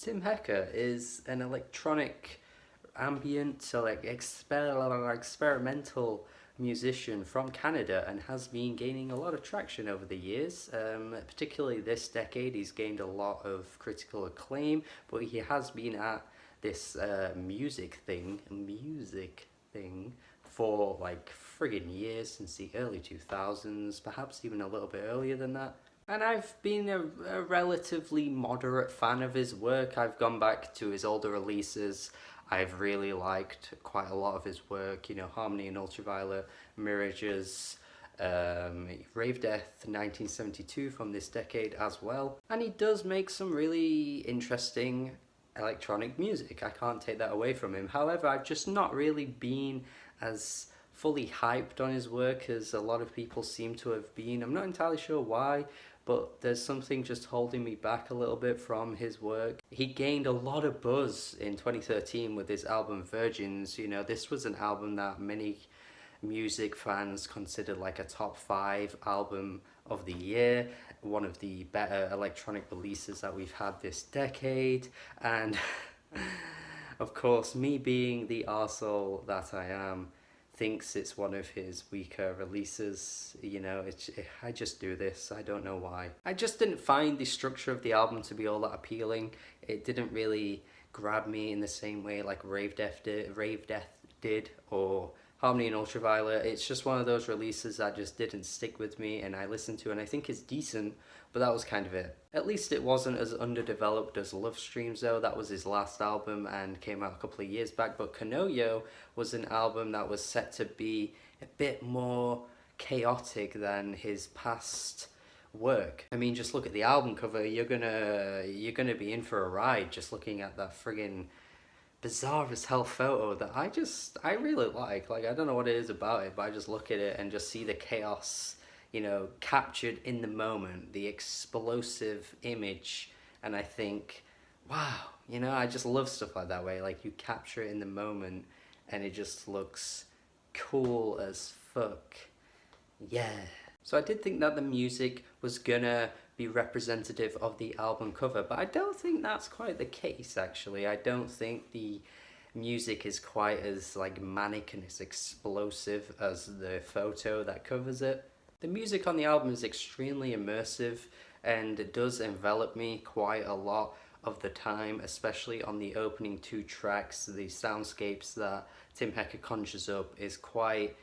Tim Hecker is an electronic ambient, so like experimental musician from Canada and has been gaining a lot of traction over the years. Particularly this decade, he's gained a lot of critical acclaim, but he has been at this music thing for like friggin' years, since the early 2000s, perhaps even a little bit earlier than that. And I've been a relatively moderate fan of his work. I've gone back to his older releases. I've really liked quite a lot of his work, you know, Harmony and Ultraviolet, Mirages, Rave Death 1972 from this decade as well. And he does make some really interesting electronic music. I can't take that away from him. However, I've just not really been as fully hyped on his work as a lot of people seem to have been. I'm not entirely sure why, but there's something just holding me back a little bit from his work. He gained a lot of buzz in 2013 with his album Virgins. You know, this was an album that many music fans considered like a top 5 album of the year, one of the better electronic releases that we've had this decade, and of course, me being the arsehole that I am, thinks it's one of his weaker releases. You know, I just do this, I don't know why. I just didn't find the structure of the album to be all that appealing. It didn't really grab me in the same way like Rave Death did, or Harmony and Ultraviolet. It's just one of those releases that just didn't stick with me, and I listened to it and I think it's decent, but that was kind of it. At least it wasn't as underdeveloped as Love Streams though. That was his last album and came out a couple of years back, but Konoyo was an album that was set to be a bit more chaotic than his past work. I mean, just look at the album cover, you're gonna be in for a ride just looking at that friggin' bizarre as hell photo that I really like. I don't know what it is about it, but I just look at it and just see the chaos, you know, captured in the moment, the explosive image, and I think, wow, you know, I just love stuff like that way. Like, you capture it in the moment and it just looks cool as fuck. Yeah. So I did think that the music was gonna be representative of the album cover, but I don't think that's quite the case actually. I don't think the music is quite as like manic and as explosive as the photo that covers it. The music on the album is extremely immersive and it does envelop me quite a lot of the time, especially on the opening 2 tracks. The soundscapes that Tim Hecker conjures up is quite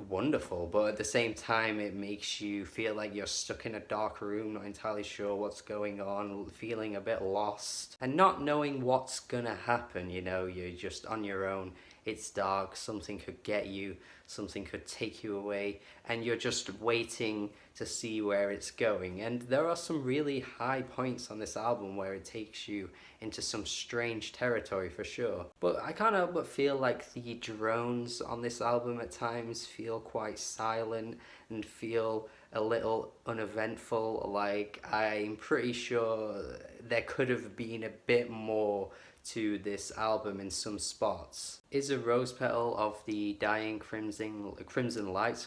wonderful, but at the same time it makes you feel like you're stuck in a dark room, not entirely sure what's going on, feeling a bit lost and not knowing what's gonna happen. You know, you're just on your own, it's dark, something could get you, something could take you away, and you're just waiting to see where it's going. And there are some really high points on this album where it takes you into some strange territory for sure. But I can't help but feel like the drones on this album at times feel quite silent and feel a little uneventful. Like, I'm pretty sure there could have been a bit more to this album in some spots. Is a Rose Petal of the Dying Crimson Light,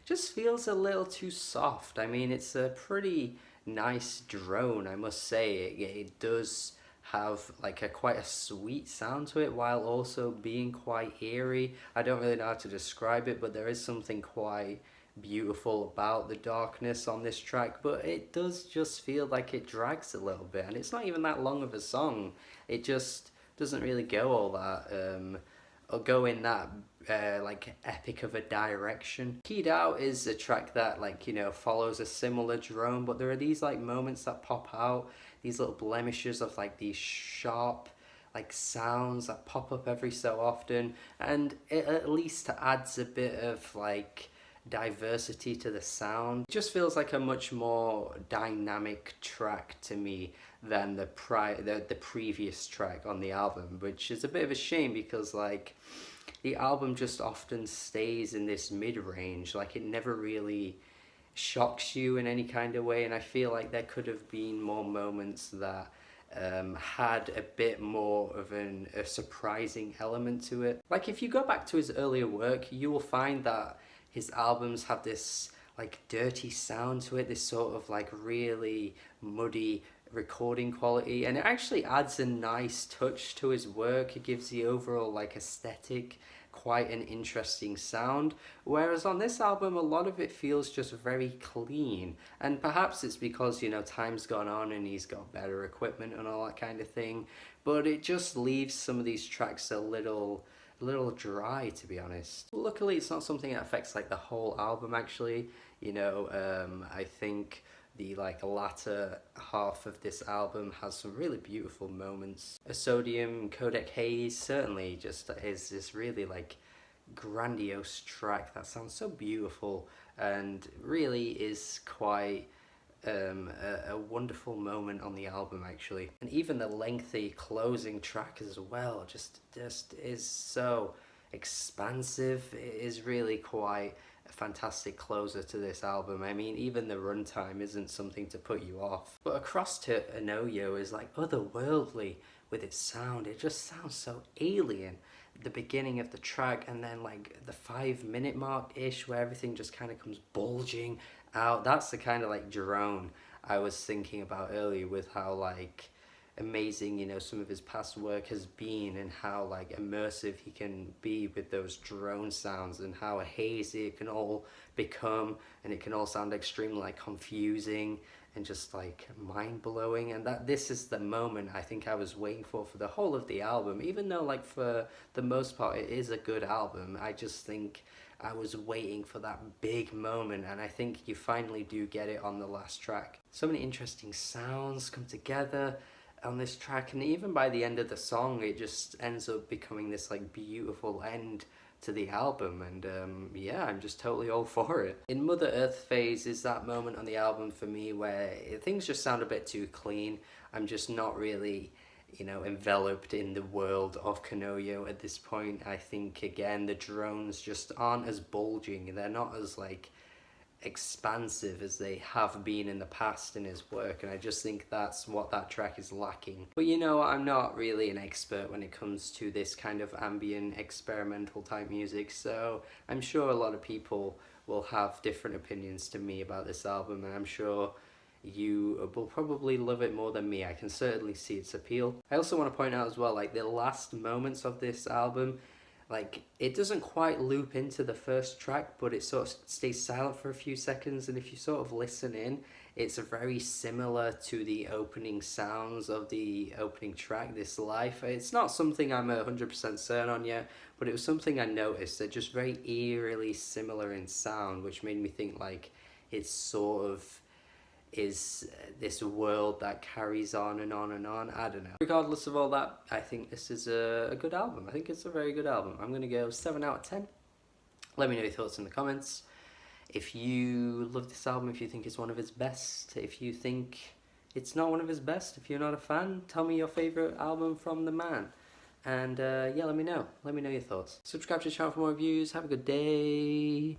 just feels a little too soft. I mean, it's a pretty nice drone, I must say. It does have like quite a sweet sound to it while also being quite eerie. I don't really know how to describe it, but there is something quite beautiful about the darkness on this track, but it does just feel like it drags a little bit, and it's not even that long of a song. It just doesn't really go all that or go in that like epic of a direction. Keyed Out is a track that, like, you know, follows a similar drone, but there are these like moments that pop out, these little blemishes of like these sharp like sounds that pop up every so often, and it at least adds a bit of like diversity to the sound. It just feels like a much more dynamic track to me than the previous track on the album, which is a bit of a shame because like the album just often stays in this mid-range. Like, it never really shocks you in any kind of way, and I feel like there could have been more moments that had a bit more of a surprising element to it. Like, if you go back to his earlier work, you will find that his albums have this like dirty sound to it, this sort of like really muddy, recording quality, and it actually adds a nice touch to his work. It gives the overall like aesthetic quite an interesting sound, whereas on this album a lot of it feels just very clean, and perhaps it's because, you know, time's gone on and he's got better equipment and all that kind of thing, but it just leaves some of these tracks a little dry, to be honest. Luckily it's not something that affects like the whole album actually. You know, I think the like latter half of this album has some really beautiful moments. A Sodium, Codec, Haze certainly just is this really like grandiose track that sounds so beautiful and really is quite a wonderful moment on the album actually. And even the lengthy closing track as well just is so expansive. It is really quite a fantastic closer to this album. I mean, even the runtime isn't something to put you off. But Across to Anoyo is like otherworldly with its sound. It just sounds so alien. The beginning of the track, and then like the 5 minute mark ish where everything just kind of comes bulging out. That's the kind of like drone I was thinking about earlier, with how like amazing, you know, some of his past work has been, and how like immersive he can be with those drone sounds, and how hazy it can all become, and it can all sound extremely like confusing and just like mind-blowing. And that this is the moment I think I was waiting for the whole of the album. Even though like for the most part it is a good album, I just think I was waiting for that big moment, and I think you finally do get it on the last track. So many interesting sounds come together on this track, and even by the end of the song it just ends up becoming this like beautiful end to the album. And yeah, I'm just totally all for it. In Mother Earth phase is that moment on the album for me where things just sound a bit too clean. I'm just not really, you know, enveloped in the world of Konoyo at this point. I think again the drones just aren't as bulging, they're not as like expansive as they have been in the past in his work, and I just think that's what that track is lacking. But you know, I'm not really an expert when it comes to this kind of ambient experimental type music, so I'm sure a lot of people will have different opinions to me about this album, and I'm sure you will probably love it more than me. I can certainly see its appeal. I also want to point out as well, like the last moments of this album, like it doesn't quite loop into the first track, but it sort of stays silent for a few seconds, and if you sort of listen in, it's very similar to the opening sounds of the opening track, This Life. It's not something I'm 100% certain on yet, but it was something I noticed. They're just very eerily similar in sound, which made me think like it's sort of is this world that carries on and on and on. I don't know. Regardless of all that, I think this is a good album. I think it's a very good album. I'm going to go 7 out of 10. Let me know your thoughts in the comments. If you love this album, if you think it's one of his best, if you think it's not one of his best, if you're not a fan, tell me your favourite album from the man. And yeah, let me know. Let me know your thoughts. Subscribe to the channel for more reviews. Have a good day.